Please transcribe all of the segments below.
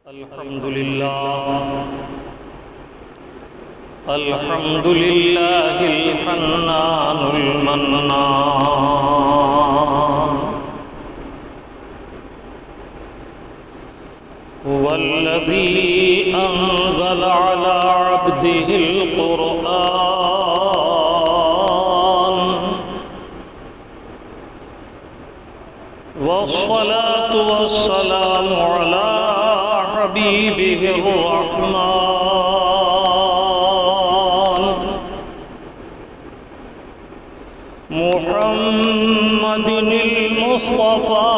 الحمد لله الحنان المنان هو الذي أنزل على عبده القرآن والصلاة والسلام على حبيبه الرحمن محمد المصطفى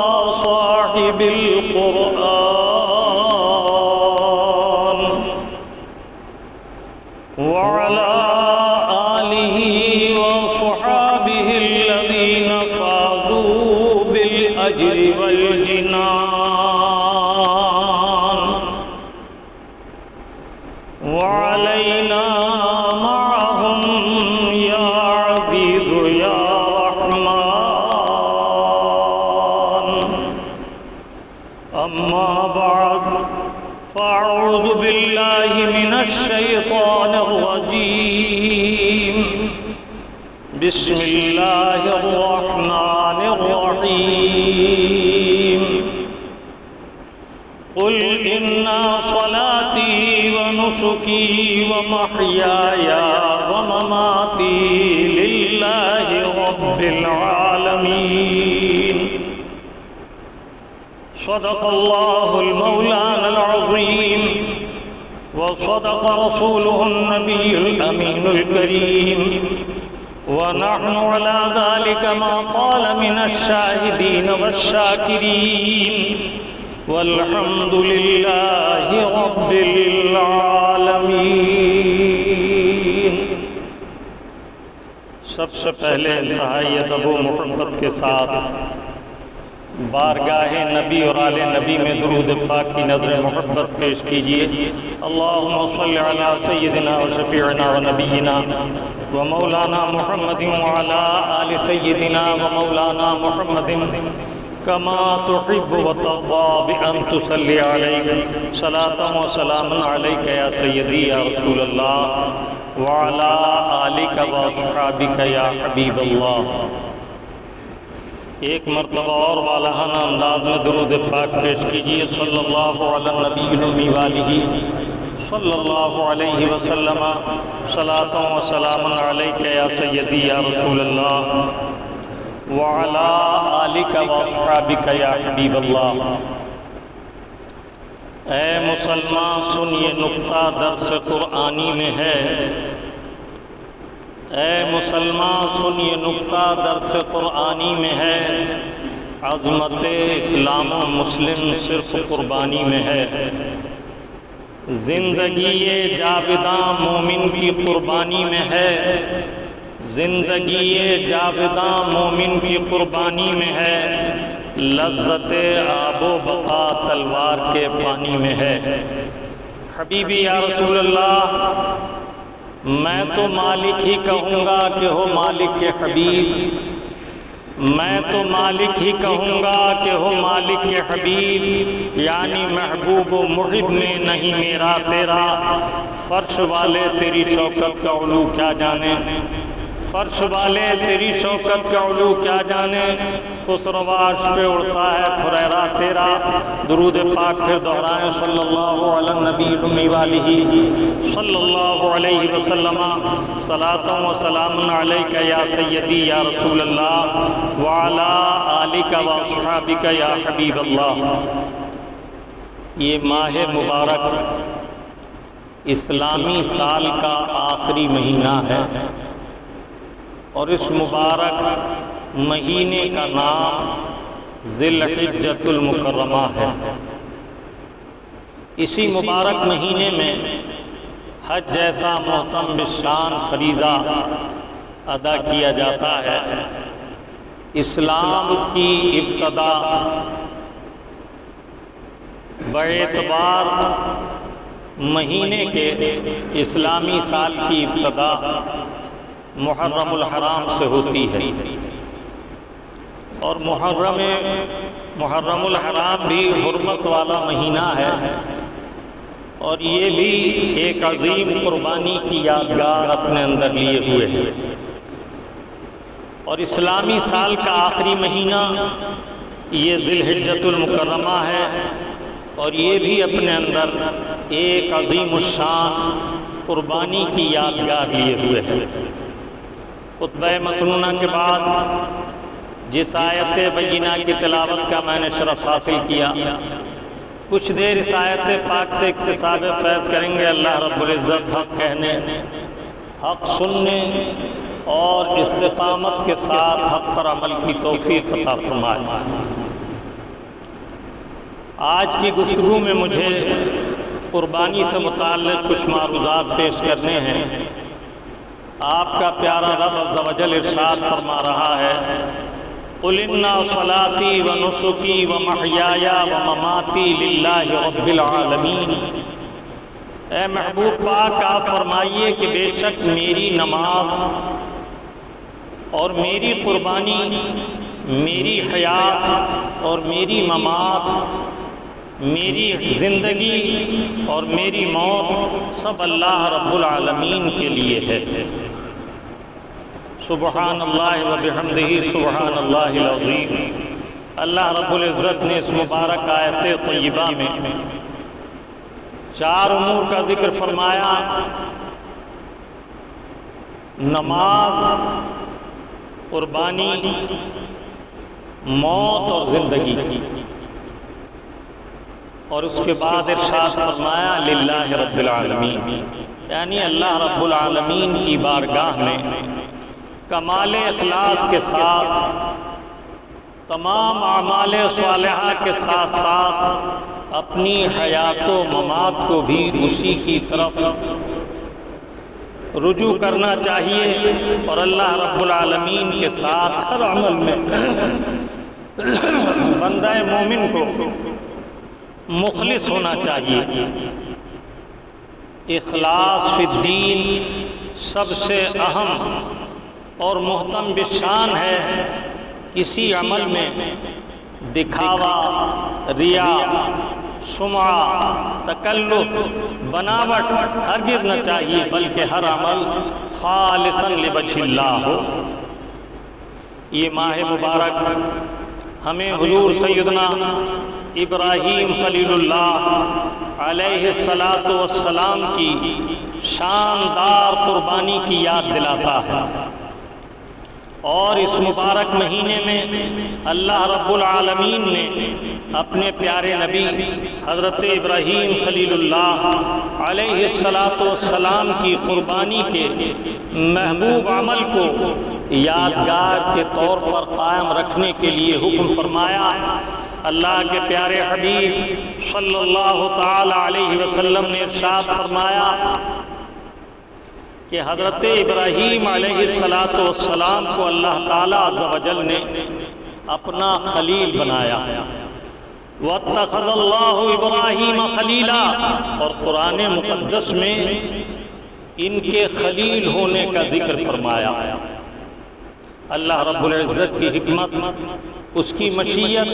صاحب القرآن وعلى آله وصحابه الذين فازوا بالأجر والجنان وعلينا معهم يا عزيز يا رحمن. أما بعد فأعوذ بالله من الشيطان الرجيم. بسم الله الرحمن الرحيم. قل إن صلاتي ونسكي ومحياي ومماتي لله رب العالمين. صدق الله المولانا العظيم وصدق رسوله النبي الأمين الكريم ونحن على ذلك ما قال من الشاهدين والشاكرين والحمد لله رب العالمین. سب سے پہلے انتہائی ادب و محبت کے ساتھ بارگاہ نبی اور آل نبی میں درود پاک کی نظر محبت پیش کیجیے. اللہم صلی علی سیدنا و شفیعنا و نبینا و مولانا محمد وعلی آل سیدنا و مولانا محمد كما تحب وترضى بأن تصلي عليك صلاة وسلام عليك يا سيدي يا رسول الله وعلى آلك وأصحابك يا حبيب الله. ایک مرتبہ اور والہانہ انداز میں درود پاک پیش کیجیے. صلی اللہ علی النبی الأمی وآلہ صلی اللہ علیہ وسلم صلاة وسلام عليك يا سيدي يا رسول الله وعلى آلك وأصحابك يا حبيب الله. اے مسلمان سن یہ نقطہ درس قرآنی میں ہے. اے مسلمان سن یہ نقطہ درس قرآنی میں ہے. عظمت اسلام و مسلم صرف قربانی میں ہے. زندگی جاوداں مومن کی قربانی میں ہے. زندگی جاوداں مومن کی قربانی میں ہے. لذت آب و بقا تلوار کے پانی میں ہے. حبیبی یا رسول اللہ میں تو مالک ہی کہوں گا کہ ہو مالک کے حبیب. میں تو مالک ہی کہوں گا کہ ہو مالک کے حبیب. یعنی محبوب و محب میں نہیں میرا تیرا. فرش والے تیری شوکت کا علو کیا جانے. فرش والے تیری شوکت کا علو کیا جانے. خسرواش پہ اڑتا ہے پھریرا تیرا. درود پاک پھر دہرائیں. صلی اللہ علی النبی الأمی وآلہ صلی اللہ علیہ وسلم صلاۃ و سلام علیک یا سیدی یا رسول اللہ وعلی آلک واصحابک یا حبیب اللہ. یہ ماہ مبارک اسلامی سال کا آخری مہینہ ہے اور اس مبارک مہینے کا نام ذی الحجۃ المکرمہ ہے. اسی مبارک مہینے میں حج جیسا محترم بالشان فریضہ ادا کیا جاتا ہے. اسلام کی ابتدا باعتبار مہینے کے اسلامی سال کی ابتدا محرم الحرام سے ہوتی ہے اور محرم الحرام بھی حرمت والا مہینہ ہے اور یہ بھی ایک عظیم قربانی کی یادگار اپنے اندر لیے ہوئے ہے۔ اور اسلامی سال کا آخری مہینہ یہ ذی الحجۃ المکرمہ ہے، اور یہ بھی اپنے اندر ایک عظیم الشان قربانی کی یادگار لیے ہوئے ہے۔ خطبہ مسنونہ کے بعد جس آیت بینہ کی تلاوت کا میں نے شرف حاصل کیا، کچھ دیر اس آیت پاک سے اکتساب فیض کریں گے۔ اللہ رب العزت حق کہنے، حق سننے اور استقامت کے ساتھ حق پر عمل کی توفیق عطا فرمائے۔ آج کی گفتگو میں مجھے قربانی سے متعلق کچھ معروضات پیش کرنے ہیں۔ آپ کا پیارا رب عز و جل ارشاد فرما رہا ہے، قُلْ إِنَّ صَلَاتِي وَنُسُكِي وَمَحْيَايَ وَمَمَاتِي لِلَّهِ رَبِّ الْعَالَمِينَ۔ اے محبوب پاک آپ فرمائیے کہ بے شک میری نماز اور میری قربانی، میری حیات اور میری ممات، میری زندگی اور میری موت سب اللہ رب العالمین کے لیے ہے۔ سبحان اللہ و بحمدہ سبحان اللہ العظیم۔ اللہ رب العزت نے اس مبارک آیت طیبہ میں 4 امور کا ذکر فرمایا: نماز، قربانی، موت اور زندگی، اور اس کے بعد ارشاد فرمایا للہ رب العالمین، یعنی اللہ رب العالمین کی بارگاہ میں کمال اخلاص کے ساتھ تمام اعمال صالحہ کے ساتھ ساتھ اپنی حیات و ممات کو بھی اسی کی طرف رجوع کرنا چاہیے، اور اللہ رب العالمین کے ساتھ ہر عمل میں بندہ مومن کو مخلص ہونا چاہیے۔ اخلاص فی الدین سب سے اہم اور محتم بشان ہے۔ کسی عمل میں دکھاوا، ریا، سمعہ، تکلف، بناوٹ ہرگز نہ چاہیے، بلکہ ہر عمل خالصاً لوجہ اللہ ہو۔ یہ ماہ مبارک ہمیں حضور سیدنا ابراہیم خلیل اللہ علیہ السلام کی شاندار قربانی کی یاد دلاتا ہے، اور اس مبارک مہینے میں اللہ رب العالمین نے اپنے پیارے نبی حضرت ابراہیم خلیل اللہ علیہ السلام کی قربانی کے محبوب عمل کو یادگار کے طور پر قائم رکھنے کے لیے حکم فرمایا۔ اللہ کے پیارے حبیب صلی اللہ تعالی علیہ وسلم نے ارشاد فرمایا کہ حضرت ابراہیم علیہ السلام کو اللہ تعالیٰ عز و جل نے اپنا خلیل بنایا۔ وَاتَّخَذَ اللَّهُ إِبْرَاهِيمَ خَلِيلًا، اور قرآن مقدس میں ان کے خلیل ہونے کا ذکر فرمایا۔ اللہ رب العزت کی حکمت، اس کی مشیت،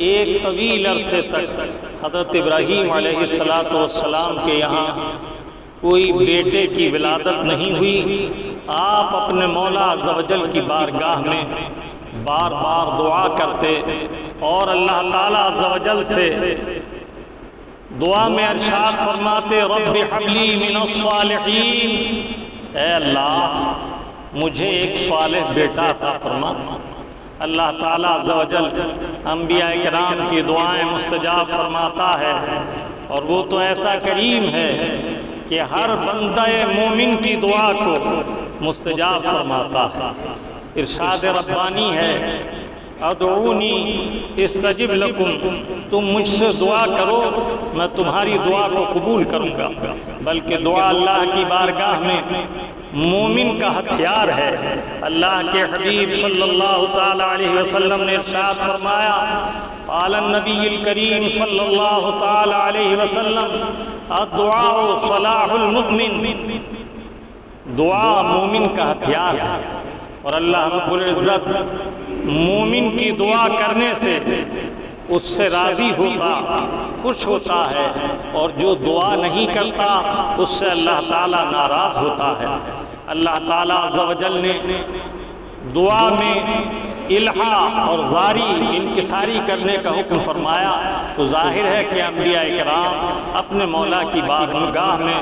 ایک طویل عرصے تک حضرت ابراہیم علیہ السلام کے یہاں کوئی بیٹے کی ولادت نہیں ہوئی۔ آپ اپنے مولا عز و جل کی بارگاہ میں بار بار دعا کرتے اور اللہ تعالیٰ عز و جل سے دعا میں ارشاد فرماتے، رب ہب لی من الصالحین، اے اللہ مجھے ایک صالح بیٹا عطا فرما۔ اللہ تعالیٰ عز و جل انبیاء کرام کی دعائیں مستجاب فرماتا ہے، اور وہ تو ایسا کریم ہے کہ ہر بندہ مومن کی دعا کو مستجاب فرماتا ہے۔ ارشاد ربانی ہے، ادعونی استجب لکم، تم مجھ سے دعا کرو میں تمہاری دعا کو قبول کروں گا۔ بلکہ دعا اللہ کی بارگاہ میں مومن کا ہتھیار ہے۔ اللہ کے حبیب صلی اللہ تعالی علیہ وسلم نے ارشاد فرمایا، قال النبی الکریم صلی اللہ تعالی علیہ وسلم، الدعاء صلاح المؤمن، دعا مومن کا ہتھیار ہے، اور اللہ رب العزت مومن کی دعا کرنے سے اس سے راضی ہوتا، خوش ہوتا ہے، اور جو دعا نہیں کرتا اس سے اللہ تعالیٰ ناراض ہوتا ہے۔ اللہ تعالیٰ عز و جل نے دعا میں الحاح اور زاری انکساری کرنے کا حکم فرمایا، تو ظاہر ہے کہ انبیاء کرام اپنے مولا کی بارگاہ میں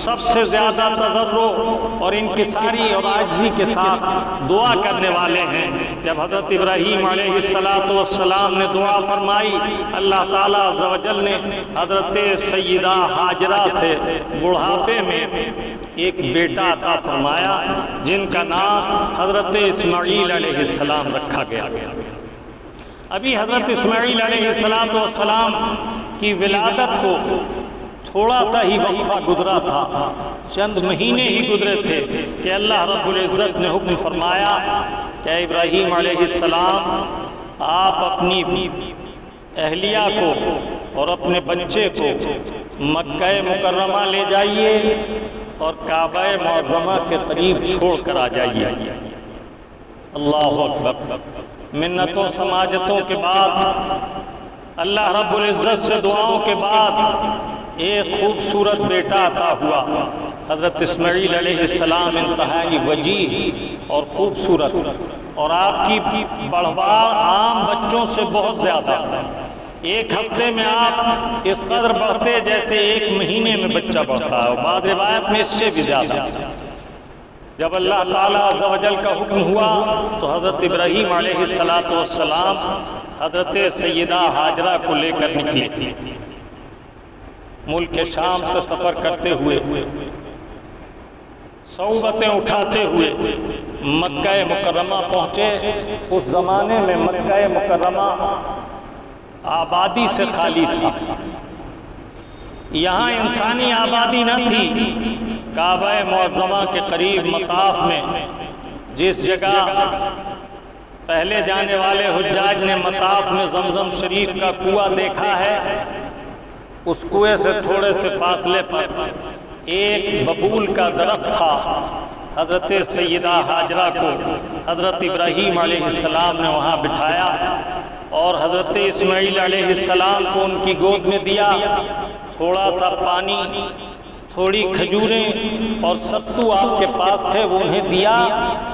سب سے زیادہ تضرع اور انکساری اور عاجزی کے ساتھ دعا کرنے والے ہیں۔ جب حضرت ابراہیم علیہ السلام نے دعا فرمائی، اللہ تعالیٰ عز و جل نے حضرت سیدہ ہاجرہ سے بڑھاپے میں ایک بیٹا عطا فرمایا جن کا نام حضرت اسماعیل علیہ السلام رکھا گیا۔ ابھی حضرت اسماعیل علیہ السلام کی ولادت کو تھوڑا سا ہی وقفہ گزرا تھا، چند مہینے ہی گزرے تھے کہ اللہ رب العزت نے حکم فرمایا کہ ابراہیم علیہ السلام آپ اپنی اہلیہ کو اور اپنے بچے کو مکہ مکرمہ لے جائیے اور کعبہ معظمہ کے قریب چھوڑ کر آ جائیے۔ اللہ اکبر۔ منتوں سماجتوں کے بعد، اللہ رب العزت سے دعاؤں کے بعد ایک خوبصورت بیٹا عطا ہوا۔ حضرت اسماعیل علیہ السلام انتہائی وجیح اور خوبصورت، اور آپ کی بڑھوار عام بچوں سے بہت زیادہ۔ ایک ہفتے میں آپ اس قدر بڑھتے جیسے ایک مہینے میں بچہ بڑھتا ہے، اور بعض روایت میں اس سے بھی زیادہ۔ جب اللہ تعالیٰ عز و جل کا حکم ہوا تو حضرت ابراہیم علیہ السلام حضرت سیدہ ہاجرہ کو لے کر نکلے، ملک شام سے سفر کرتے ہوئے، صعوبتیں اٹھاتے ہوئے مکہ مکرمہ پہنچے۔ اس زمانے میں مکہ مکرمہ آبادی سے خالی تھا، یہاں انسانی آبادی نہ تھی۔ کعبہ معظمہ کے قریب مطاف میں جس جگہ پہلے جانے والے حجاج نے مطاف میں زمزم شریف کا کنواں دیکھا ہے، اس کنویں سے تھوڑے سے فاصلے پر ایک ببول کا درخت تھا۔ حضرت سیدہ ہاجرہ کو حضرت ابراہیم علیہ السلام نے وہاں بٹھایا اور حضرت اسماعیل علیہ السلام کو ان کی گود میں دیا۔ تھوڑا سا پانی، تھوڑی کھجوریں اور ستو آپ کے پاس تھے، وہ انہیں دیا،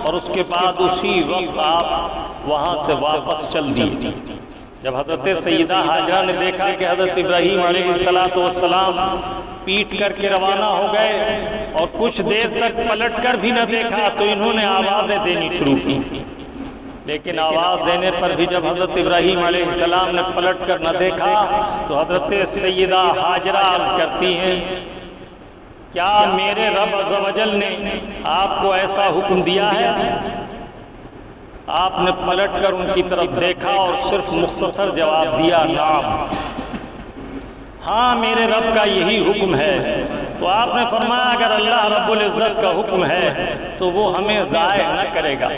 اور اس کے بعد اسی وقت آپ وہاں سے واپس چل دیے۔ جب حضرت سیدہ ہاجرہ نے دیکھا کہ حضرت ابراہیم علیہ السلام پیٹ کر کے روانہ ہو گئے اور کچھ دیر تک پلٹ کر بھی نہ دیکھا، تو انہوں نے آوازیں دینی شروع کی۔ لیکن آواز دینے پر بھی جب حضرت ابراہیم علیہ السلام نے پلٹ کر نہ دیکھا تو حضرت سیدہ ہاجرہ عرض کرتی ہیں، کیا میرے رب عز و جل نے آپ کو ایسا حکم دیا ہے؟ آپ نے پلٹ کر ان کی طرف دیکھا اور صرف مختصر جواب دیا، نعم، ہاں میرے رب کا یہی حکم ہے۔ تو آپ نے فرمایا اگر اللہ رب العزت کا حکم ہے تو وہ ہمیں ضائع نہ کرے گا۔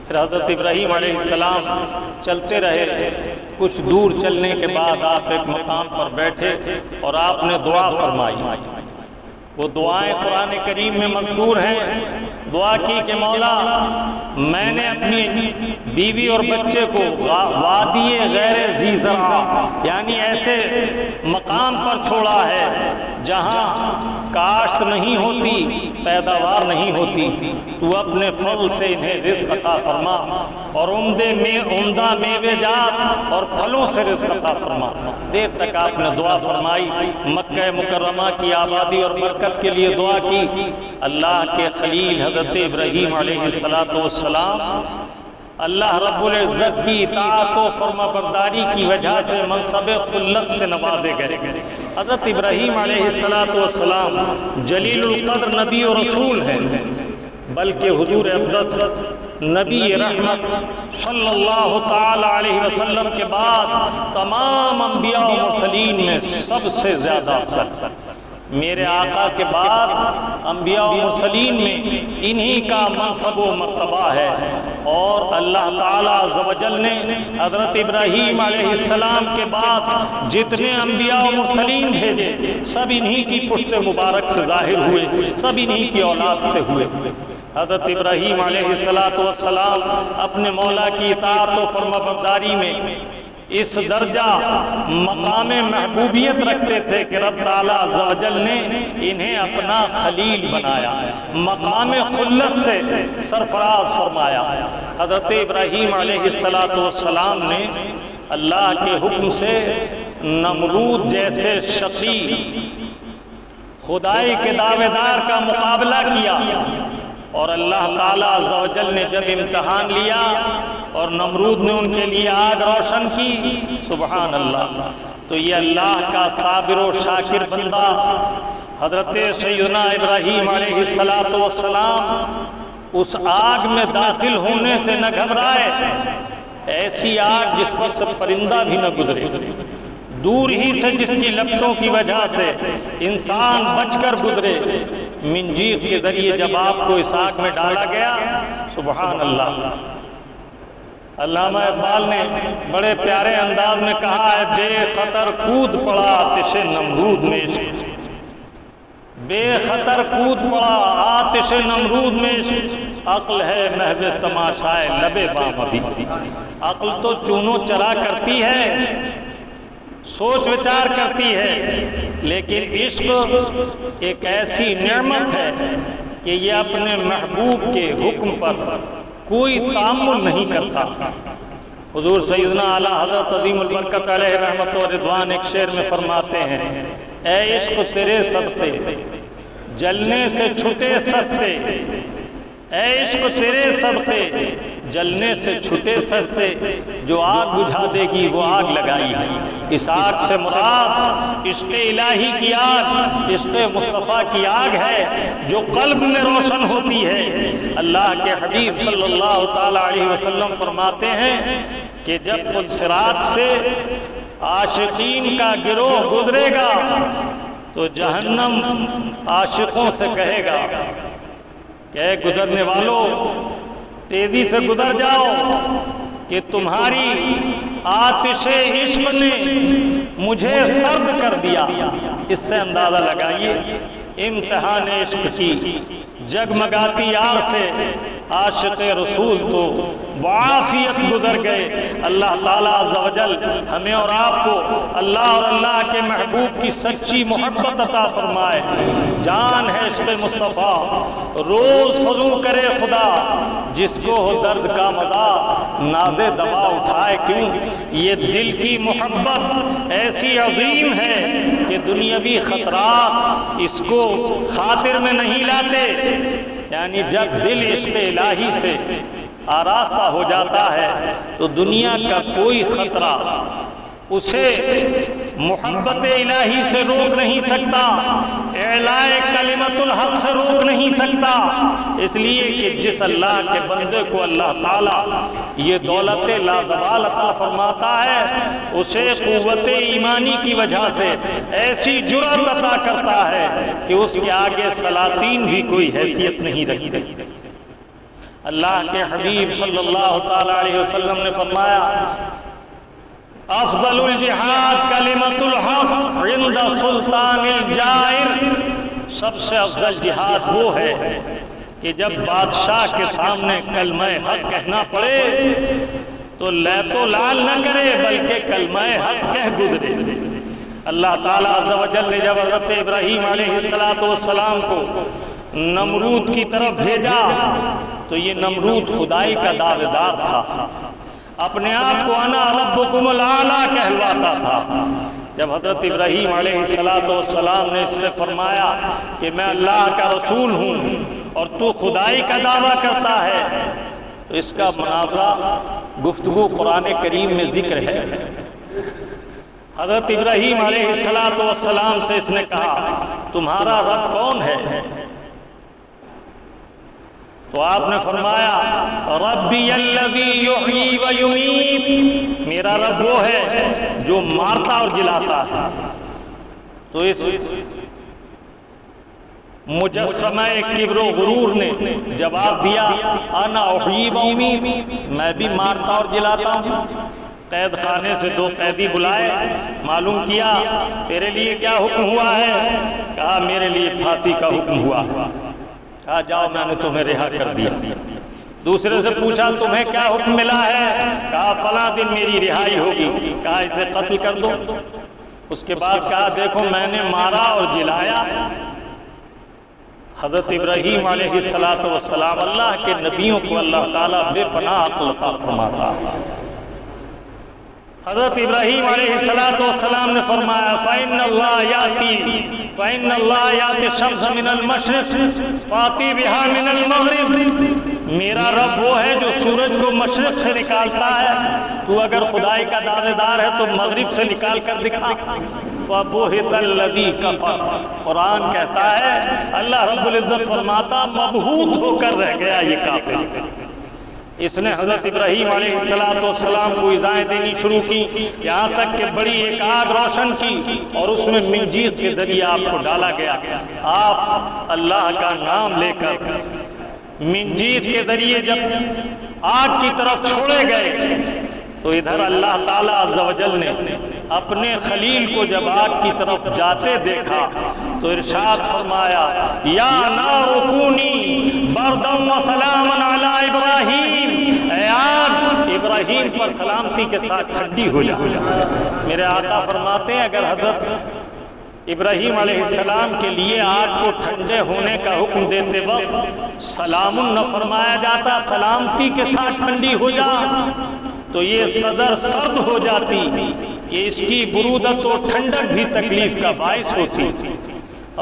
پھر حضرت ابراہیم علیہ السلام چلتے رہے۔ کچھ دور چلنے کے بعد آپ ایک مقام پر بیٹھے اور آپ نے دعا فرمائی۔ وہ دعائیں قرآن کریم میں مذکور ہیں۔ دعا کی کہ مولا، میں نے اپنی بیوی اور بچے کو وادی غیر ذی زرع، یعنی ایسے مقام پر چھوڑا ہے جہاں کاشت نہیں ہوتی، پیداوار نہیں ہوتی، تو اپنے فضل سے انہیں رزق عطا فرما، اور عمدہ میوے جات اور پھلوں سے رزق عطا فرما۔ دیر تک آپ نے دعا فرمائی، مکہ مکرمہ کی آبادی اور برکت کے لیے دعا کی۔ اللہ کے خلیل حضرت ابراہیم علیہ السلام اللہ رب العزت کی اطاعت و فرما برداری کی وجہ سے منصب خلت سے نوازے گئے۔ حضرت ابراہیم علیہ السلام جلیل القدر نبی و رسول ہیں، بلکہ حضور اقدس نبی رحمت صلی اللہ تعالی علیہ وسلم کے بعد تمام انبیاء و مرسلین میں سب سے زیادہ افضل۔ میرے آقا کے بعد انبیاء و مرسلین میں انہی کا منصب و مرتبہ ہے، اور اللہ تعالیٰ عز و جل نے حضرت ابراہیم علیہ السلام کے بعد جتنے انبیاء و مرسلین بھیجے سب انہی کی پشت مبارک سے ظاہر ہوئے، سب انہی کی اولاد سے ہوئے۔ حضرت ابراہیم علیہ السلام اپنے مولا کی اطاعت و فرما برداری میں اس درجہ مقام محبوبیت رکھتے تھے کہ رب تعالیٰ عز و جل نے انہیں اپنا خلیل بنایا، مقام خلت سے سرفراز فرمایا۔ حضرت ابراہیم علیہ السلام نے اللہ کے حکم سے نمرود جیسے شقی خدائی کے دعوے دار کا مقابلہ کیا، اور اللہ تعالیٰ عز و جل نے جب امتحان لیا اور نمرود نے ان کے لیے آگ روشن کی، سبحان اللہ، تو یہ اللہ کا صابر و شاکر بندہ حضرت سیدنا ابراہیم علیہ السلام اس آگ میں داخل ہونے سے نہ گھبرائے، ایسی آگ جس پر سے پرندہ بھی نہ گزرے، دور ہی سے جس کی لپٹوں کی وجہ سے انسان بچ کر گزرے، منجیق کے ذریعے جب آپ کو اس آگ میں ڈالا گیا، سبحان اللہ۔ علامہ اقبال نے بڑے پیارے انداز میں کہا ہے، بے خطر کود پڑا آتش نمرود میں، بے خطر کود پڑا آتش نمرود میں، عقل ہے محو تماشائے لب بام ابھی۔ عقل تو چونو چرا کرتی ہے، سوچ وچار کرتی ہے، لیکن عشق ایک ایسی نعمت ہے کہ یہ اپنے محبوب کے حکم پر کوئی تأمل نہیں کرتا۔ حضور سیدنا اعلیٰ حضرت عظیم البرکت علیہ رحمت و رضوان ایک شعر میں فرماتے ہیں، اے عشق تیرے صدقے جلنے سے چھٹے سستے، اے عشق تیرے صدقے جلنے سے چھٹے سستے، جو آگ بجھا دے گی وہ آگ لگائی ہے۔ اس آگ سے مراد عشق الہی کی آگ، عشق مصطفیٰ کی آگ ہے جو قلب میں روشن ہوتی ہے۔ اللہ کے حبیب صلی اللہ تعالی علیہ وسلم فرماتے ہیں کہ جب پل صراط سے عاشقین کا گروہ گزرے گا تو جہنم عاشقوں سے کہے گا کہ اے گزرنے والوں تیزی سے گزر جاؤ کہ تمہاری آتش عشق نے مجھے سرد کر دیا۔ اس سے اندازہ لگائیے امتحان عشق کی جگمگاتی آگ سے عاشق رسول تو بعافیت گزر گئے۔ اللہ تعالیٰ عز و جل ہمیں اور آپ کو اللہ اور اللہ کے محبوب کی سچی محبت عطا فرمائے۔ جان ہے عشق مصطفیٰ روز خضوع کرے خدا، جس کو ہو درد کا مزہ ناز دوا اٹھائے کیوں۔ یہ دل کی محبت ایسی عظیم ہے کہ دنیاوی خطرات اس کو خاطر میں نہیں لاتے، یعنی جب دل عشق الہی سے آراستہ ہو جاتا ہے تو دنیا کا کوئی خطرہ اسے محبت الہی سے روک نہیں سکتا، اعلاء کلمت الحق سے روک نہیں سکتا، اس لیے کہ جس اللہ کے بندے کو اللہ تعالیٰ یہ دولت لازوال عطا فرماتا ہے اسے قوت ایمانی کی وجہ سے ایسی جرأت عطا کرتا ہے کہ اس کے آگے سلاطین بھی کوئی حیثیت نہیں رکھتے۔ اللہ کے حبیب صلی اللہ تعالی علیہ وسلم نے فرمایا، افضل الجہاد کلمۃ الحق عند سلطان الجائر، سب سے افضل جہاد وہ ہے کہ جب بادشاہ کے سامنے کلمہ حق کہنا پڑے تو لیت و لال نہ کرے بلکہ کلمہ حق کہہ گزرے۔ اللہ تعالیٰ عز و جل نے جب حضرت ابراہیم علیہ السلام کو نمرود کی طرف بھیجا تو یہ نمرود خدائی کا دعوے دار تھا، اپنے آپ کو انا ربکم الاعلیٰ کہلواتا تھا۔ جب حضرت ابراہیم علیہ السلام نے اس سے فرمایا کہ میں اللہ کا رسول ہوں اور تو خدائی کا دعویٰ کرتا ہے، تو اس کا مناظرہ گفتگو قرآن کریم میں ذکر ہے۔ حضرت ابراہیم علیہ السلام سے اس نے کہا تمہارا رب کون ہے؟ تو آپ نے فرمایا ربی الذی یحیی و یمیت، میرا رب وہ ہے جو مارتا اور جلاتا ہے۔ تو اس مجسمہ کبر و غرور نے جواب دیا انا احیی و امیت، میں بھی مارتا اور جلاتا ہوں۔ قید خانے سے 2 قیدی بلائے، معلوم کیا تیرے لیے کیا حکم ہوا ہے؟ کہا میرے لیے پھانسی کا حکم ہوا۔ کہا جاؤ میں نے تمہیں رہا کر دیا۔ دوسرے سے پوچھا تمہیں کیا حکم ملا ہے؟ کہا فلاں دن میری رہائی ہوگی۔ کہا اسے قتل کر دو۔ اس کے بعد کہا دیکھو میں نے مارا اور جلایا۔ حضرت ابراہیم علیہ السلام اللہ کے نبیوں کو اللہ تعالیٰ بے پناہ عقل عطا فرماتا ہے۔ حضرت ابراہیم علیہ السلام نے فرمایا فَإِنَّ اللَّهَ يَأْتِي الشَّمْسَ مِنَ الْمَشْرِقِ فَأْتِي بِهَا مِنَ الْمَغْرِبِ۔ میرا رب وہ ہے جو سورج کو مشرق سے نکالتا ہے، تو اگر خدائی کا دعوے دار ہے تو مغرب سے نکال کر دکھا۔ فَبُهِتَ الَّذِي كَفَرَ، قرآن کہتا ہے اللہ رب العزت فرماتا مبہوت ہو کر رہ گیا یہ کافر۔ اس نے حضرت ابراہیم علیہ السلام کو ایذائیں دینی شروع کی، یہاں تک کہ بڑی ایک آگ روشن کی اور اس میں منجیل کے ذریعے آپ کو ڈالا گیا۔ آپ اللہ کا نام لے کر منجیل کے ذریعے جب آگ کی طرف چھوڑے گئے تو ادھر اللہ تعالیٰ عز و جل نے اپنے خلیل کو جب آگ کی طرف جاتے دیکھا تو ارشاد فرمایا یا نار کونی بردا و سلاما علی ابراہیم، اے آگ ابراہیم پر سلامتی کے ساتھ ٹھنڈی ہو جا۔ میرے آقا فرماتے ہیں اگر حضرت ابراہیم علیہ السلام کے لیے آگ کو ٹھنڈے ہونے کا حکم دیتے وقت سلام نہ فرمایا جاتا سلامتی کے ساتھ ٹھنڈی ہو جا، تو یہ اس قدر سرد ہو جاتی کہ اس کی برودت و ٹھنڈک بھی تکلیف کا باعث ہوتی۔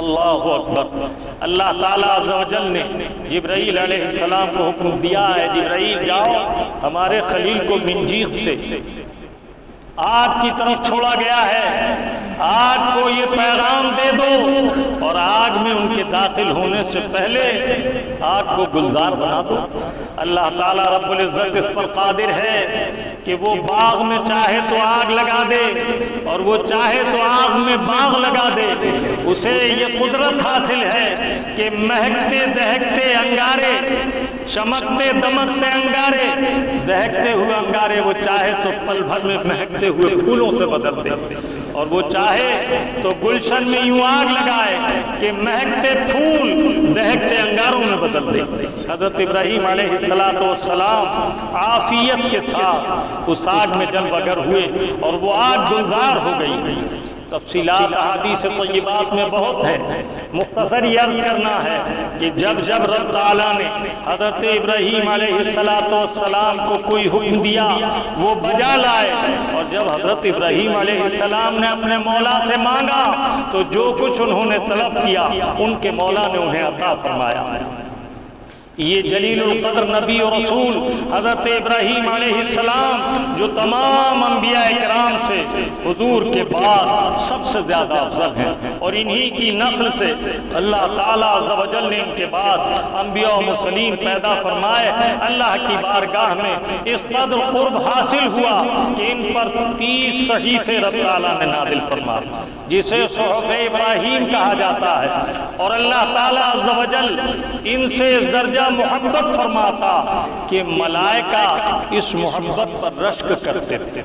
اللہ اکبر۔ اللہ تعالیٰ عز و جل نے جبرائیل علیہ السلام کو حکم دیا ہے جبرائیل جاؤ ہمارے خلیل کو منجیق سے آگ کی طرف چھوڑا گیا ہے، آگ کو یہ پیغام دے دو اور آگ میں ان کے داخل ہونے سے پہلے آگ کو گلزار بنا دو۔ اللہ تعالیٰ رب العزت اس پر قادر ہے کہ وہ باغ میں چاہے تو آگ لگا دے اور وہ چاہے تو آگ میں باغ لگا دے۔ اسے یہ قدرت حاصل ہے کہ مہکتے دہکتے انگارے، چمکتے دمکتے انگارے، دہکتے ہوئے انگارے وہ چاہے تو پل بھر میں مہکتے ہوئے پھولوں سے بدل دے اور وہ چاہے تو گلشن میں یوں آگ لگائے کہ مہکتے پھول دہکتے انگاروں میں بدل دے۔ حضرت ابراہیم علیہ السلام عافیت کے ساتھ اس آگ میں جل بگر ہوئے اور وہ آگ گلزار ہو گئی۔ تفصیلات احادیث طیبات میں بہت ہے، مختصر یہ عرض کرنا ہے کہ جب جب رب تعالیٰ نے حضرت ابراہیم علیہ السلام کو کوئی حکم دیا وہ بجا لائے، اور جب حضرت ابراہیم علیہ السلام نے اپنے مولا سے مانگا تو جو کچھ انہوں نے طلب کیا ان کے مولا نے انہیں عطا فرمایا۔ یہ جلیل القدر نبی اور رسول حضرت ابراہیم علیہ السلام جو تمام انبیاء کرام سے حضور کے بعد سب سے زیادہ افضل ہیں، اور انہی کی نسل سے اللہ تعالیٰ عز و جل نے ان کے بعد انبیاء و مرسلین پیدا فرمائے۔ اللہ کی بارگاہ میں اس قدر قرب حاصل ہوا کہ ان پر 30 صحیفے رب تعالیٰ نے نازل فرمائے جسے صحف ابراہیم کہا جاتا ہے، اور اللہ تعالیٰ عز و جل ان سے اس درجہ محبت فرماتا کہ ملائکہ اس محبت پر رشک کرتے تھے۔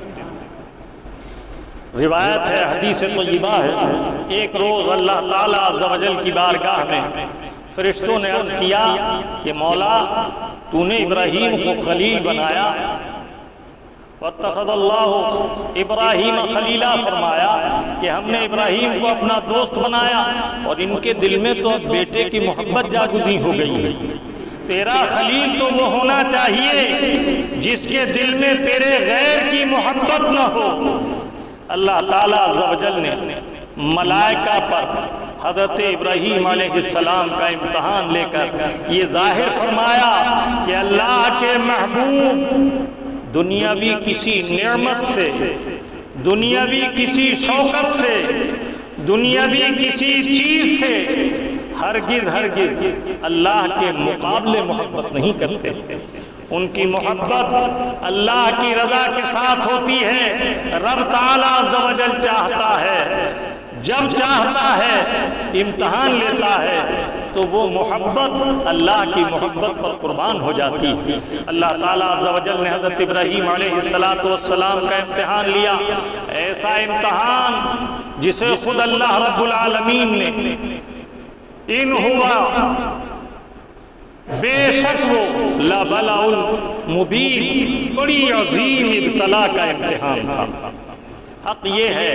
روایت ہے، حدیث طیبہ ہے، ایک روز اللہ تعالیٰ عز و جل کی بارگاہ میں فرشتوں نے عرض کیا کہ مولا تو نے ابراہیم کو خلیل بنایا، واتخذ اللہ ابراہیم خلیلا، فرمایا کہ ہم نے ابراہیم کو اپنا دوست بنایا، اور ان کے دل میں تو اب بیٹے کی محبت جاگزی ہو گئی۔ تیرا خلیل تو وہ ہونا چاہیے جس کے دل میں تیرے غیر کی محبت نہ ہو۔ اللہ تعالیٰ عز و جل نے ملائکہ پر حضرت ابراہیم علیہ السلام کا امتحان لے کر یہ ظاہر فرمایا کہ اللہ کے محبوب دنیاوی کسی نعمت سے، دنیاوی کسی شوکت سے، دنیاوی کسی چیز سے ہرگز اللہ کے مقابلے محبت نہیں کرتے۔ ان کی محبت اللہ کی رضا کے ساتھ ہوتی ہے۔ رب تعالیٰ عز و جل چاہتا ہے، جب چاہتا ہے امتحان لیتا ہے تو وہ محبت اللہ کی محبت پر قربان ہو جاتی ہے۔ اللہ تعالیٰ عز و جل نے حضرت ابراہیم علیہ السلام کا امتحان لیا، ایسا امتحان جسے خود اللہ رب العالمین نے ان ہوا بے شک وہ لبلاء مبین، بڑی عظیم ابتلا کا امتحان تھا۔ حق یہ ہے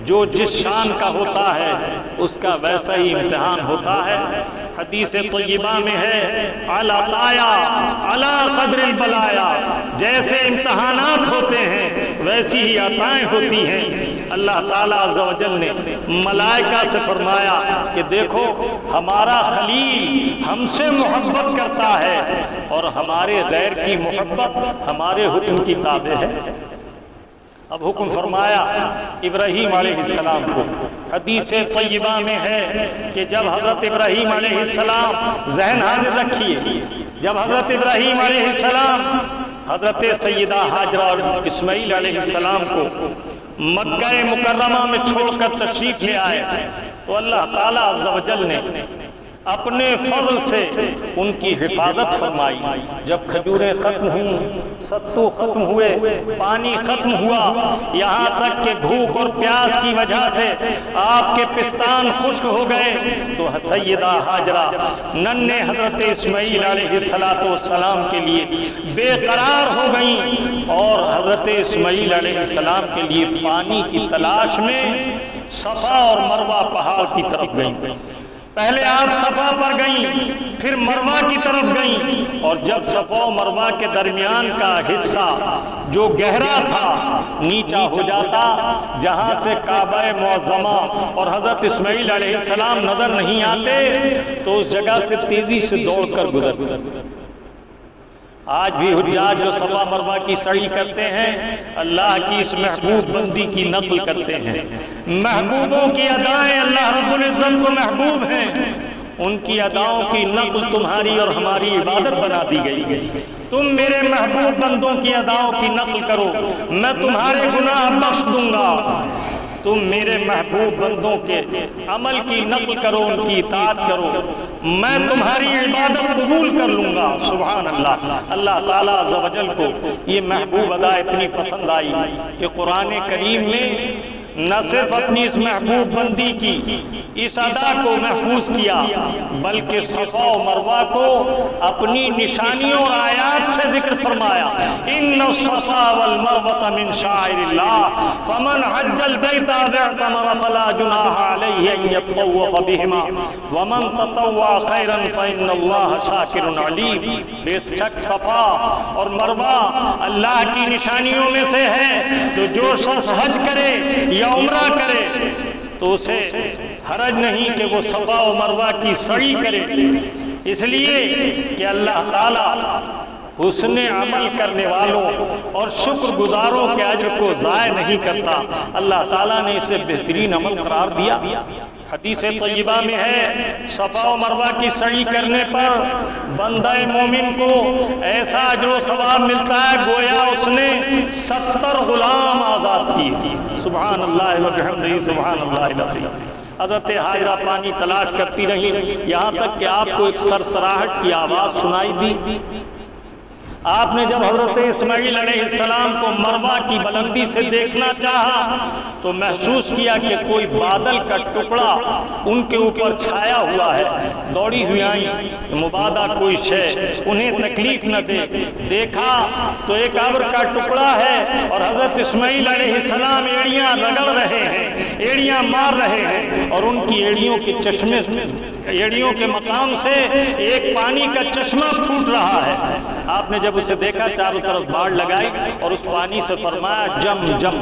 جو جس شان کا ہوتا ہے اس کا ویسا ہی امتحان ہوتا ہے۔ حدیث طیبہ میں ہے علاطایا علی قدر البلایا، جیسے امتحانات ہوتے ہیں ویسی ہی عطائیں ہوتی ہیں۔ اللہ تعالیٰ عز و جل نے ملائکہ سے فرمایا کہ دیکھو ہمارا خلیل ہم سے محبت کرتا ہے اور ہمارے غیر کی محبت ہمارے حکم کی تابع ہے۔ اب حکم فرمایا ابراہیم علیہ السلام کو۔ حدیث طیبہ میں ہے کہ جب حضرت ابراہیم علیہ السلام، ذہن حاضر رکھیے، جب حضرت ابراہیم علیہ السلام حضرت سیدہ ہاجرہ اور اسماعیل علیہ السلام کو مکہ مکرمہ میں چھوڑ کر تشریف لے آئے تو اللہ تعالیٰ عز و جل نے اپنے فضل سے ان کی حفاظت فرمائی۔ جب کھجوریں ختم ہوئیں، ستو ختم ہوئے، پانی ختم ہوا، یہاں تک کہ بھوک اور پیاس کی وجہ سے آپ کے پستان خشک ہو گئے تو سیدہ ہاجرہ ننھے حضرت اسماعیل علیہ السلام کے لیے بے قرار ہو گئیں اور حضرت اسماعیل علیہ السلام کے لیے پانی کی تلاش میں صفا اور مروہ پہاڑ کی طرف گئیں۔ پہلے آپ صفا پر گئیں، پھر مروہ کی طرف گئیں، اور جب صفا و مروہ کے درمیان کا حصہ جو گہرا تھا نیچا ہو جاتا، جہاں سے کعبہ معظمہ اور حضرت اسماعیل علیہ السلام نظر نہیں آتے تو اس جگہ سے تیزی سے دوڑ کر گزرتے۔ آج بھی حجاج جو صفا مروہ کی سعی کرتے ہیں اللہ کی اس محبوب بندی کی نقل کرتے ہیں۔ محبوبوں کی ادائیں اللہ رب العزت کو محبوب ہیں، ان کی اداؤں کی نقل تمہاری اور ہماری عبادت بنا دی گئی۔ تم میرے محبوب بندوں کی اداؤں کی نقل کرو، میں تمہارے گناہ بخش دوں گا۔ تم میرے محبوب بندوں کے عمل کی نقل کرو، ان کی اطاعت کرو، میں تمہاری عبادت قبول کر لوں گا۔ سبحان اللہ۔ اللہ تعالیٰ عز و جل کو یہ محبوب ادا اتنی پسند آئی کہ قرآن کریم میں نہ صرف اپنی اس محبوب بندی کی اس ادا کو محفوظ کیا بلکہ صفا و مروہ کو اپنی نشانیوں اور آیات سے ذکر فرمایا۔ ان الصفا والمروہ من شعائر اللہ فمن حج البیت او اعتمر فلا جناح علیہ ان یطوف بہما ومن تطوع خیرا فان اللہ شاکر علیم۔ بے شک صفا اور مروہ اللہ کی نشانیوں میں سے ہے، تو جو شخص حج کرے یا عمرہ کرے تو اسے حرج نہیں کہ وہ صفا و مروہ کی سعی کرے، اس لیے کہ اللہ تعالیٰ حسن عمل کرنے والوں اور شکر گزاروں کے اجر کو ضائع نہیں کرتا۔ اللہ تعالیٰ نے اسے بہترین عمل قرار دیا۔ حدیث طیبہ میں ہے صفا و مروہ کی سعی کرنے پر بندہ مومن کو ایسا اجر و ثواب ملتا ہے گویا اس نے 70 غلام آزاد کیے۔ سبحان اللہ وبحمدہ سبحان اللہ العظیم۔ حضرت ہاجرہ پانی تلاش کرتی رہی یہاں تک کہ آپ کو ایک سرسراہٹ کی آواز سنائی دی۔ آپ نے جب حضرت اسماعیل علیہ السلام کو مروہ کی بلندی سے دیکھنا چاہا تو محسوس کیا کہ کوئی بادل کا ٹکڑا ان کے اوپر چھایا ہوا ہے۔ دوڑی ہوئی آئیں، مبادا کوئی شے انہیں تکلیف نہ دے۔ دیکھا تو ایک ابر کا ٹکڑا ہے اور حضرت اسماعیل علیہ السلام ایڑیاں رگڑ رہے ہیں، ایڑیاں مار رہے ہیں، اور ان کی ایڑیوں کے چشمے ایڑیوں کے مقام سے ایک پانی کا چشمہ پھوٹ رہا ہے۔ آپ نے جب اسے دیکھا چاروں طرف باڑ لگائی اور اس پانی سے فرمایا جم جم۔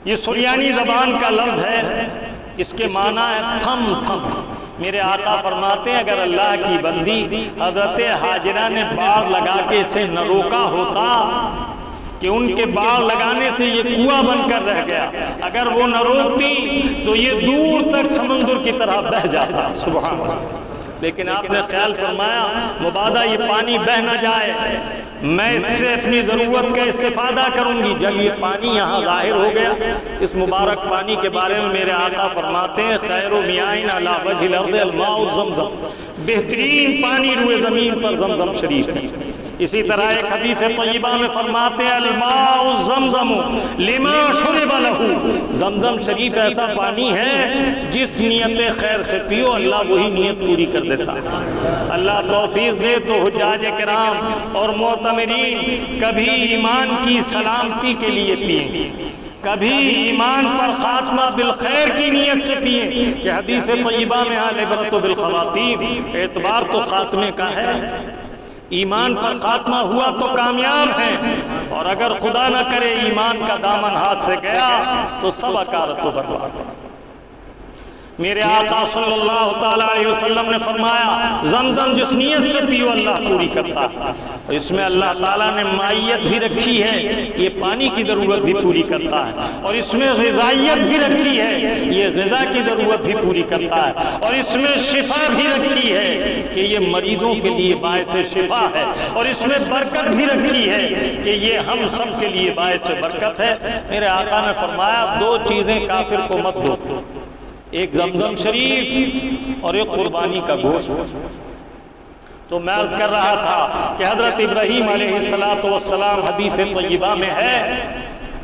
یہ سریانی زبان کا لفظ ہے، اس کے معنی ہے تھم تھم۔ میرے آقا فرماتے ہیں اگر اللہ کی بندی حضرت ہاجرہ نے باڑ لگا کے اسے نہ روکا ہوتا کہ ان کے باڑ لگانے سے یہ کنواں بن کر رہ گیا، اگر وہ نہ روکتی تو یہ دور تک سمندر کی طرح بہہ جاتا۔ سبحان اللہ۔ لیکن آپ نے خیال فرمایا مبادا یہ پانی بہہ نہ جائے، میں اس سے اپنی ضرورت کا استفادہ کروں گی۔ جب یہ پانی یہاں ظاہر ہو گیا، اس مبارک پانی کے بارے میں میرے آقا فرماتے ہیں خیر و میائن علی وجہ الارض الماء زمزم، بہترین پانی روئے زمین پر زمزم شریف ہے۔ اسی طرح ایک حدیث طیبہ میں فرماتے ہیں الماء الزمزم لما شرب لہ، زمزم شریف ایسا پانی ہے جس نیت خیر سے پیو اللہ وہی نیت پوری کر دیتا ہے۔ اللہ توفیق دے تو حجاج کرام اور معتمرین کبھی ایمان کی سلامتی کے لیے پئیں، کبھی ایمان پر خاتمہ بالخیر کی نیت سے پئیں کہ حدیث طیبہ میں العبرۃ بالخواتیم، اعتبار تو خاتمے کا ہے، ایمان پر خاتمہ ہوا تو کامیاب ہیں، اور اگر خدا نہ کرے ایمان کا دامن ہاتھ سے گیا تو سب اکارت و برباد۔ میرے آقا صلی اللہ تعالیٰ علیہ وسلم نے فرمایا زمزم جس نیت سے پیو اللہ پوری کرتا ہے، اس میں اللہ تعالیٰ نے مائیت بھی رکھی ہے، یہ پانی کی ضرورت بھی پوری کرتا ہے، اور اس میں غذائیت بھی رکھی ہے، یہ غذا کی ضرورت بھی پوری کرتا ہے، اور اس میں شفا بھی رکھی ہے کہ یہ مریضوں کے لیے باعث شفا ہے، اور اس میں برکت بھی رکھی ہے کہ یہ ہم سب کے لیے باعث برکت ہے۔ میرے آقا نے فرمایا دو چیزیں کافر کو مت دو، ایک زمزم شریف اور ایک قربانی کا گوشت۔ تو میں عرض کر رہا تھا کہ حضرت ابراہیم علیہ السلام حدیث طیبہ میں ہے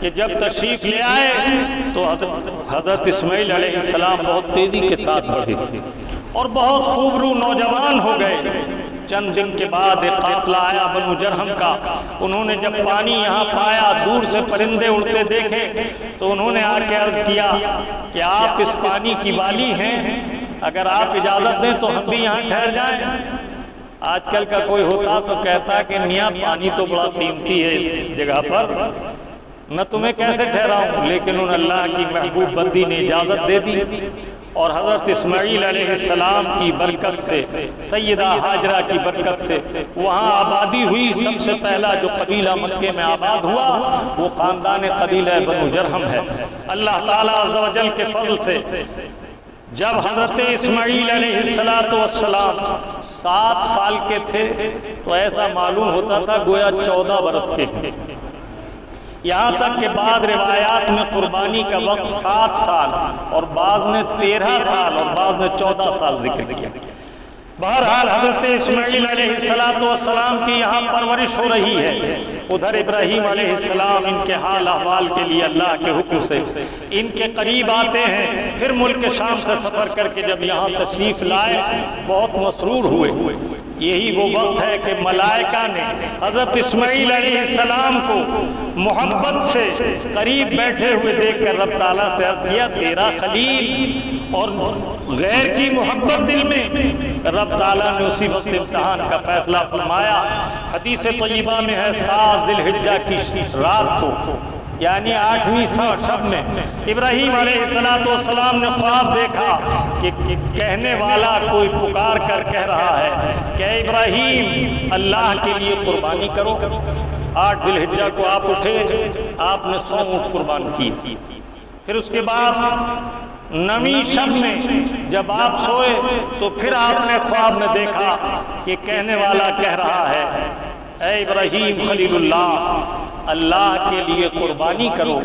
کہ جب تشریف لے آئے تو حضرت اسماعیل علیہ السلام بہت تیزی کے ساتھ بڑھے اور بہت خوبرو نوجوان ہو گئے۔ چند دن کے بعد ایک قافلہ آیا بنو جرہم کا، انہوں نے جب پانی یہاں پایا، دور سے پرندے اڑتے دیکھے تو انہوں نے آ کے عرض کیا کہ آپ اس پانی کی والی ہیں، اگر آپ اجازت دیں تو ہم بھی یہاں ٹھہر جائیں۔ آج کل کا کوئی ہوتا تو کہتا کہ میاں پانی تو بڑا قیمتی ہے اس جگہ پر، میں تمہیں کیسے ٹھہراؤں، لیکن ان اللہ کی محبوب بندی نے اجازت دے دی، اور حضرت اسماعیل علیہ السلام کی برکت سے، سیدہ ہاجرہ کی برکت سے وہاں آبادی ہوئی۔ سب سے پہلا جو قبیلہ مکے میں آباد ہوا وہ خاندان قبیلہ بنو جرہم ہے۔ اللہ تعالیٰ عز و جل کے فضل سے جب حضرت اسماعیل علیہ السلام 7 سال کے تھے تو ایسا معلوم ہوتا تھا گویا 14 برس کے ہیں، یہاں تک کہ بعض روایات میں قربانی کا وقت 7 سال اور بعض نے 13 سال اور بعض نے 14 سال ذکر کیا۔ بہرحال حضرت اسماعیل علیہ السلام کی یہاں پرورش ہو رہی ہے، ادھر ابراہیم علیہ السلام ان کے حال احوال کے لیے اللہ کے حکم سے ان کے قریب آتے ہیں، پھر ملک شام سے سفر کر کے جب یہاں تشریف لائے بہت مسرور ہوئے۔ یہی وہ وقت ہے کہ ملائکہ نے حضرت اسماعیل علیہ السلام کو محبت سے قریب بیٹھے ہوئے دیکھ کر رب تعالیٰ سے عرض کیا تیرا خلیل اور غیر کی محبت دل میں۔ رب تعالیٰ نے اسی وقت امتحان کا فیصلہ فرمایا۔ حدیث طیبہ میں ہے 7 ذی الحجہ کی رات کو، یعنی 8ویں شب میں ابراہیم علیہ السلام نے خواب دیکھا کہ کہنے والا کوئی پکار کر کہہ رہا ہے کہ اے ابراہیم اللہ کے لیے قربانی کرو۔ 8 ذی الحجہ کو آپ اٹھے، آپ نے 100 اونٹ قربان کی۔ پھر اس کے بعد 9ویں شب میں جب آپ سوئے تو پھر آپ نے خواب میں دیکھا کہ کہنے والا کہہ رہا ہے اے ابراہیم خلیل اللہ کے لیے قربانی کرو۔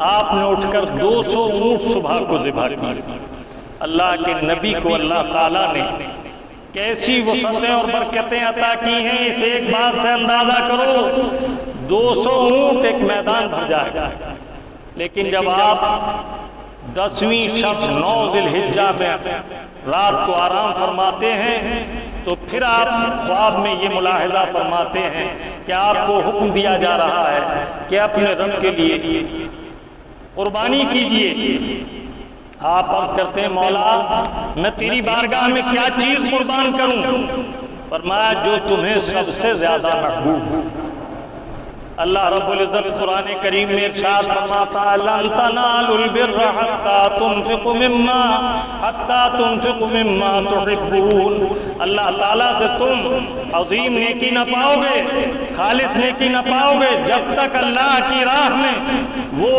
آپ نے اٹھ کر 200 اونٹ صبح کو ذبح کی۔ اللہ کے نبی کو اللہ تعالیٰ نے کیسی وسعتیں اور برکتیں عطا کی ہیں، اس ایک بات سے اندازہ کرو 200 اونٹ ایک میدان بھر جائے گا۔ لیکن جب آپ 10ویں شب 9 ذی الحجہ میں رات کو آرام فرماتے ہیں تو پھر آپ خواب میں یہ ملاحظہ فرماتے ہیں کہ آپ کو حکم دیا جا رہا ہے کہ اپنے رب کے لیے قربانی کیجئے۔ آپ عرض کرتے ہیں مولا میں تیری بارگاہ میں کیا چیز قربان کروں؟ فرمایا جو تمہیں سب سے زیادہ محبوب۔ اللہ رب العزت قرآن کریم میں ارشاد فرماتا ہے لن تنالوا البر حتى تنفقوا مما تحبون۔ اللہ تعالیٰ سے تم عظیم نیکی نہ پاؤ گے، خالص نیکی نہ پاؤ گے جب تک اللہ کی راہ میں وہ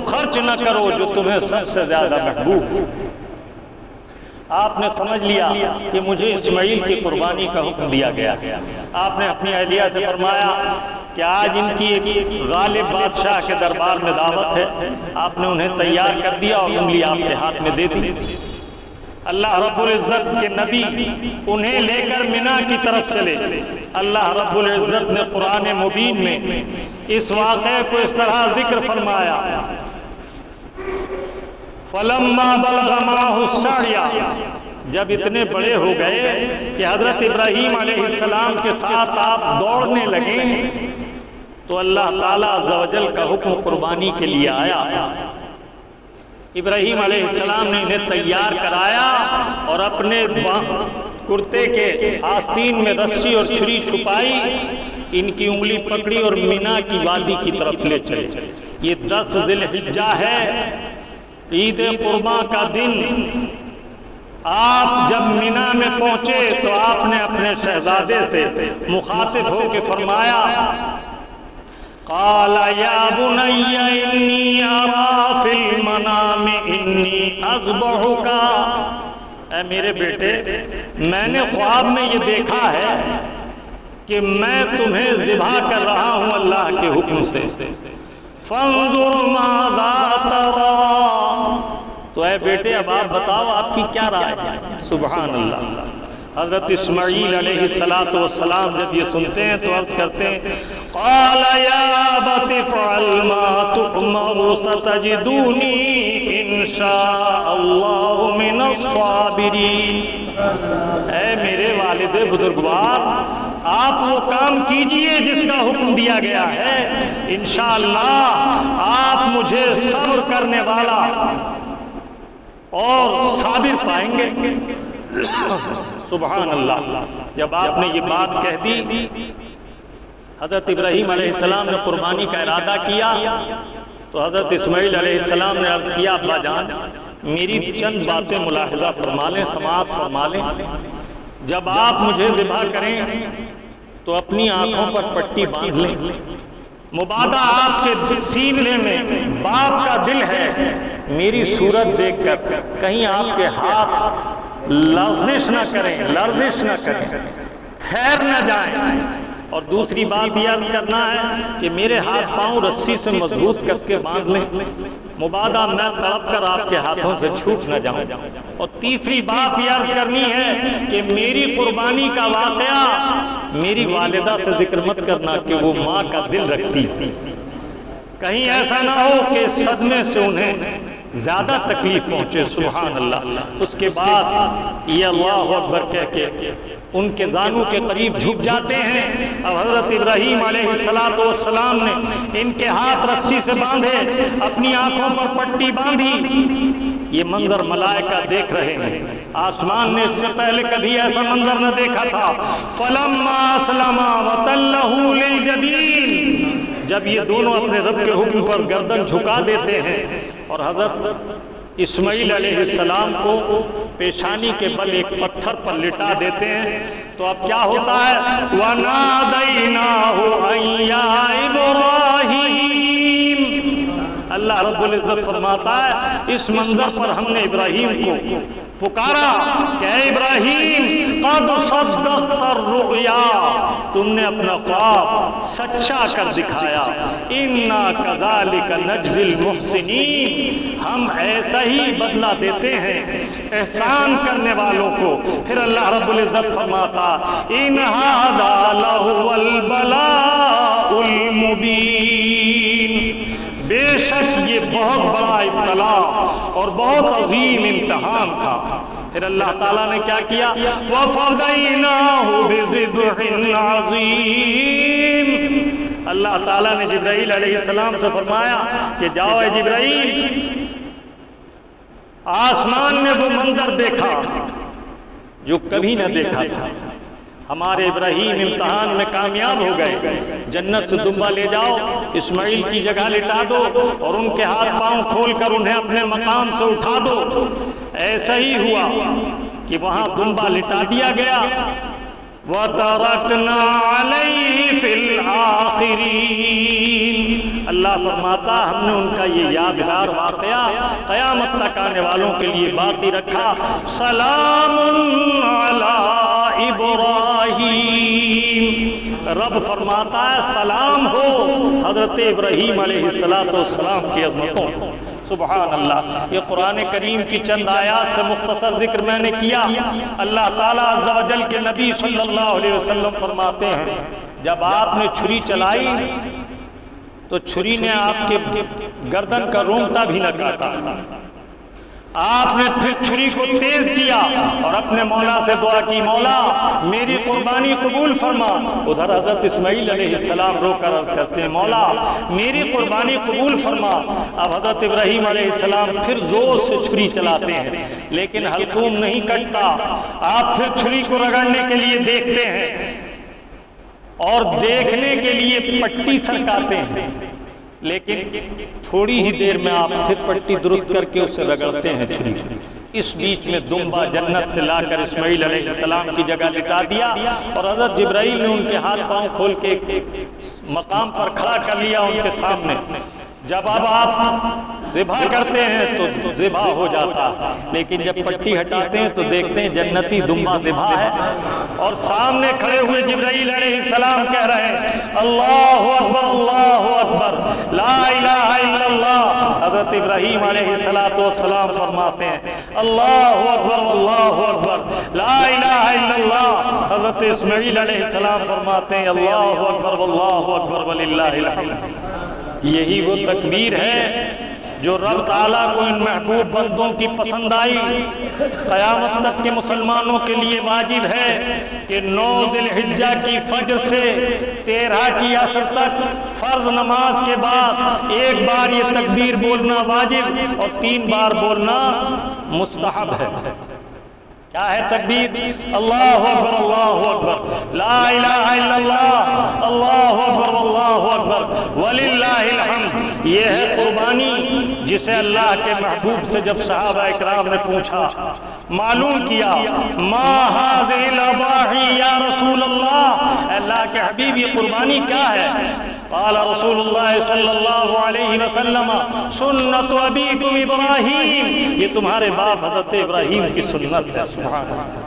خرچ نہ کرو جو تمہیں سب سے زیادہ محبوب۔ آپ نے سمجھ لیا کہ مجھے اسماعیل کی قربانی کا حکم دیا گیا۔ آپ نے اپنی اہلیہ سے فرمایا کہ آج ان کی ایک غالب بادشاہ کے دربار میں دعوت ہے۔ آپ نے انہیں تیار کر دیا اور انگلی آپ کے ہاتھ میں دے دی۔ اللہ رب العزت کے نبی انہیں لے کر منا کی طرف چلے. اللہ رب العزت نے قرآن مبین میں اس واقعے کو اس طرح ذکر فرمایا، فَلَمَّا بَلَغَ مَعَهُ السَّعْيَ، جب اتنے بڑے ہو گئے کہ حضرت ابراہیم علیہ السلام کے ساتھ آپ دوڑنے لگے، تو اللہ تعالیٰ عز و جل کا حکم قربانی کے لیے آیا. ابراہیم علیہ السلام نے انہیں تیار کرایا اور اپنے کرتے کے آستین میں رسی اور چھری چھپائی، ان کی انگلی پکڑی اور مینا کی وادی کی طرف لے چلے. یہ 10 ذی الحجہ ہے، عید قرباں کا دن. آپ جب مینا میں پہنچے تو آپ نے اپنے شہزادے سے مخاطب ہو کے فرمایا، قال یا بنی انی ارا فی المنام انی اذبحک، اے میرے بیٹے میں نے خواب میں یہ دیکھا ہے کہ میں تمہیں ذبح کر رہا ہوں اللہ کے حکم سے، فانظر ماذا تری، تو اے بیٹے اب آپ بتاؤ آپ کی کیا رائے ہے. سبحان اللہ. حضرت اسماعیل علیہ السلام جب یہ سنتے ہیں تو عرض کرتے ہیں، قال یا ابت افعل ما تؤمر ستجدونی ان شاء اللہ من الصابرین. اے میرے والد بزرگوار، آپ وہ کام کیجئے جس کا حکم دیا گیا ہے، انشاءاللہ آپ مجھے صبر کرنے والا اور صابر پائیں گے. سبحان اللہ. جب آپ نے یہ بات کہہ دی، حضرت ابراہیم علیہ السلام نے قربانی کا ارادہ کیا تو حضرت اسماعیل علیہ السلام نے عرض کیا، ابا جان میری چند باتیں ملاحظہ فرما لیں، سماعت فرما لیں. جب آپ مجھے ذبح کریں تو اپنی آنکھوں پر پٹی باندھ لیں. مبادا آپ کے سینے میں باپ کا دل ہے، میری صورت دیکھ کر کہیں آپ کے ہاتھ لرزش نہ کریں، ٹھہر نہ جائیں. اور دوسری بات یہ عرض کرنا ہے کہ میرے ہاتھ پاؤں رسی سے مضبوط کس کے باندھ لیں، مبادا میں تڑپ کر آپ کے ہاتھوں سے چھوٹ نہ جاؤں. اور تیسری بات یہ عرض کرنی ہے کہ میری قربانی کا واقعہ میری والدہ سے ذکر مت کرنا کہ وہ ماں کا دل رکھتی، کہیں ایسا نہ ہو کہ صدمے سے انہیں زیادہ تکلیف پہنچے. سبحان اللہ. اس کے بعد یہ اللہ اکبر کہہ کے ان کے زانوں کے قریب جھک جاتے ہیں. اب حضرت ابراہیم علیہ السلام نے ان کے ہاتھ رسی سے باندھے، اپنی آنکھوں پر پٹی باندھی. یہ منظر ملائکہ دیکھ رہے ہیں، آسمان نے اس سے پہلے کبھی ایسا منظر نہ دیکھا تھا. فلما اسلما وتلہ للجبین، جب یہ دونوں اپنے رب کے حکم پر گردن جھکا دیتے ہیں اور حضرت اسماعیل علیہ السلام کو پیشانی کے بل ایک پتھر پر لٹا دیتے ہیں، تو اب کیا ہوتا ہے، وَنَادَيْنَاهُ أَن يَا إِبْرَاهِيمُ. اللہ رب العزت فرماتا ہے اس منظر پر ہم نے ابراہیم کو پکارا کہ اے ابراہیم قد صدقت الرؤیا، تم نے اپنا خواب سچا کر دکھایا. انا کذالک نجزی المحسنین، ہم ایسا ہی بدلہ دیتے ہیں احسان کرنے والوں کو. پھر اللہ رب العزت فرماتا ان ھذا لہو البلاء المبین، بے شک یہ بہت بڑا ابتلاء اور بہت عظیم امتحان تھا. پھر اللہ تعالیٰ نے کیا کیا، وَفَدَيْنَاهُ بِذِبْحٍ عَظِيمٍ. اللہ تعالیٰ نے جبرائیل علیہ السلام سے فرمایا کہ جاؤ اے جبرائیل، آسمان نے وہ منظر دیکھا جو کبھی نہ دیکھا تھا. ہمارے ابراہیم امتحان میں کامیاب ہو گئے. جنت سے دمبا لے جاؤ، اسماعیل کی جگہ لٹا دو اور ان کے ہاتھ پاؤں کھول کر انہیں اپنے مقام سے اٹھا دو. ایسا ہی ہوا کہ وہاں دمبا لٹا دیا گیا. وَتَرَكْنَا عَلَيْهِ فِي الْآخِرِينَ. اللہ فرماتا ہم نے ان کا یہ یادگار واقعہ قیامت تک آنے والوں کے لیے باقی رکھا. سلام علی ابراہیم، رب فرماتا ہے سلام ہو حضرت ابراہیم علیہ السلام کی عظمتوں. سبحان اللہ، یہ قرآن کریم کی چند آیات سے مختصر ذکر میں نے کیا۔ اللہ تعالیٰ عز و جل کے نبی صلی اللہ علیہ وسلم فرماتے ہیں جب آپ نے چھری چلائی تو چھری نے آپ کے گردن کا رونگٹا بھی نہ کاٹا، آپ نے پھر چھری کو تیز کیا اور اپنے مولا سے دعا کی، مولا میری قربانی قبول فرما۔ ادھر حضرت اسماعیل علیہ السلام رو کر عرض کرتے ہیں مولا میری قربانی قبول فرما۔ اب حضرت ابراہیم علیہ السلام پھر زور سے چھری چلاتے ہیں لیکن حلقوم نہیں کٹتا، آپ پھر چھری کو رگڑنے کے لیے دیکھتے ہیں اور دیکھنے کے لیے پٹی سرکاتے ہیں، لیکن تھوڑی ہی دیر میں آپ پھر پٹی درست کر کے اسے رگڑتے ہیں چھری۔ اس بیچ میں دمبا جنت سے لا کر اسماعیل علیہ السلام کی جگہ لٹا دیا اور حضرت جبرائیل نے ان کے ہاتھ پاؤں کھول کے مقام پر کھڑا کر لیا ان کے سامنے۔ جب اب آپ ذبح کرتے ہیں تو ذبح ہو جاتا ہے، لیکن جب پٹی ہٹاتے ہیں تو دیکھتے ہیں جنتی دمبا ذبح ہے اور سامنے کھڑے ہوئے جبرائیل علیہ السلام کہہ رہے ہیں اللہ اکبر لا الہ الا اللہ۔ حضرت ابراہیم علیہ السلام فرماتے ہیں اللہ اکبر لا الہ الا اللہ۔ حضرت اسماعیل علیہ السلام فرماتے ہیں اللہ اکبر وللہ الحمد۔ یہی وہ تکبیر ہے جو رب تعالیٰ کو ان محبوب بندوں کی پسند آئی۔ قیامت تک کے مسلمانوں کے لیے واجب ہے کہ 9 ذی الحجہ کی فجر سے 13 کی عصر تک فرض نماز کے بعد ایک بار یہ تکبیر بولنا واجب اور 3 بار بولنا مستحب ہے۔ کیا ہے تکبیر؟ اللہ اکبر لا الہ الا اللہ اللہ اکبر وللہ الحمد۔ یہ ہے قربانی جسے اللہ کے محبوب سے جب صحابہ اکرام نے پوچھا، معلوم کیا ما هذه الاضاحی یا رسول اللہ کے حبیب یہ قربانی کیا ہے؟ قال رسول اللہ صلی اللہ علیہ وسلم سنت ابیکم ابراہیم، یہ تمہارے باپ حضرت ابراہیم کی سنت ہے۔ سبحان اللہ۔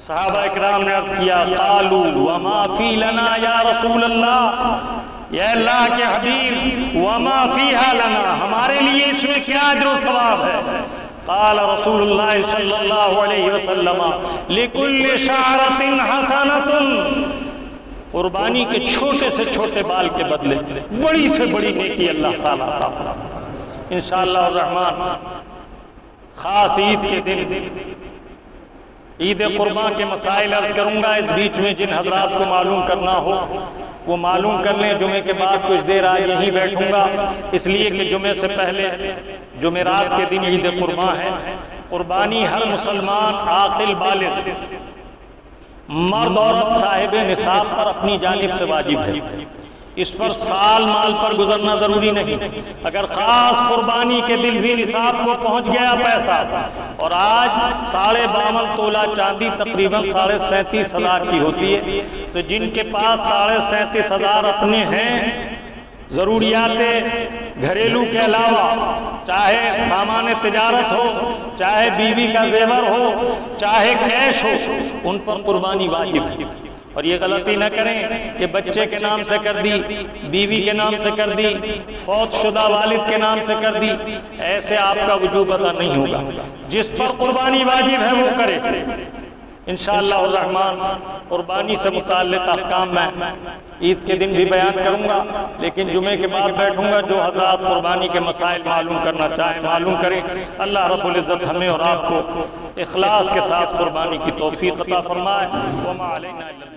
صحابہ اکرام نے عرض کیا قالوا وما فی لنا یا رسول اللہ، یا اللہ کے حبیب وما فیہا لنا، ہمارے لیے اس میں کیا اجر و ثواب ہے؟ قال رسول اللہ صلی اللہ علیہ وسلم لکل شعرۃ حسنۃ، قربانی کے چھوٹے سے چھوٹے بال کے بدلے بڑی سے بڑی نیکی اللہ تعالیٰ عطا۔ انشاءاللہ الرحمن خاص عید کے دن عید قربان کے مسائل عرض کروں گا۔ اس بیچ میں جن حضرات کو معلوم کرنا ہو وہ معلوم کر لیں۔ جمعے کے بعد کچھ دیر آج یہیں بیٹھوں گا، اس لیے کہ جمعے سے پہلے جمعرات کے دن عید قربان ہے۔ قربانی ہر مسلمان عاقل بالغ مرد اور صاحب نصاب پر اپنی جانب سے واجب ہے۔ اس پر سال مال پر گزرنا ضروری نہیں۔ اگر خاص قربانی کے دن بھی نصاب کو پہنچ گیا پیسہ اور آج 52.5 تولہ چاندی تقریباً 37,500 کی ہوتی ہے، تو جن کے پاس 37,500 اپنے ہیں، ضروریات گھریلو کے علاوہ چاہے سامان تجارت ہو، چاہے بیوی کا زیور ہو، چاہے کیش ہو، ان پر قربانی واجب ہے۔ اور یہ غلطی نہ کریں کہ بچے کے نام سے کر دی، بیوی کے نام سے کر دی، فوت شدہ والد کے نام سے کر دی، ایسے آپ کا وجوب ادا نہیں ہوگا۔ جس پر قربانی واجب ہے وہ کرے۔ انشاءاللہ الرحمن قربانی سے متعلق احکام میں عید کے دن بھی بیان کروں گا، لیکن جمعے کے بعد بیٹھوں گا۔ جو حضرات قربانی کے مسائل معلوم کرنا چاہیں معلوم کریں۔ اللہ رب العزت ہمیں اور آپ کو اخلاص کے ساتھ قربانی کی توفیق عطا فرمائے۔ وما علینا الا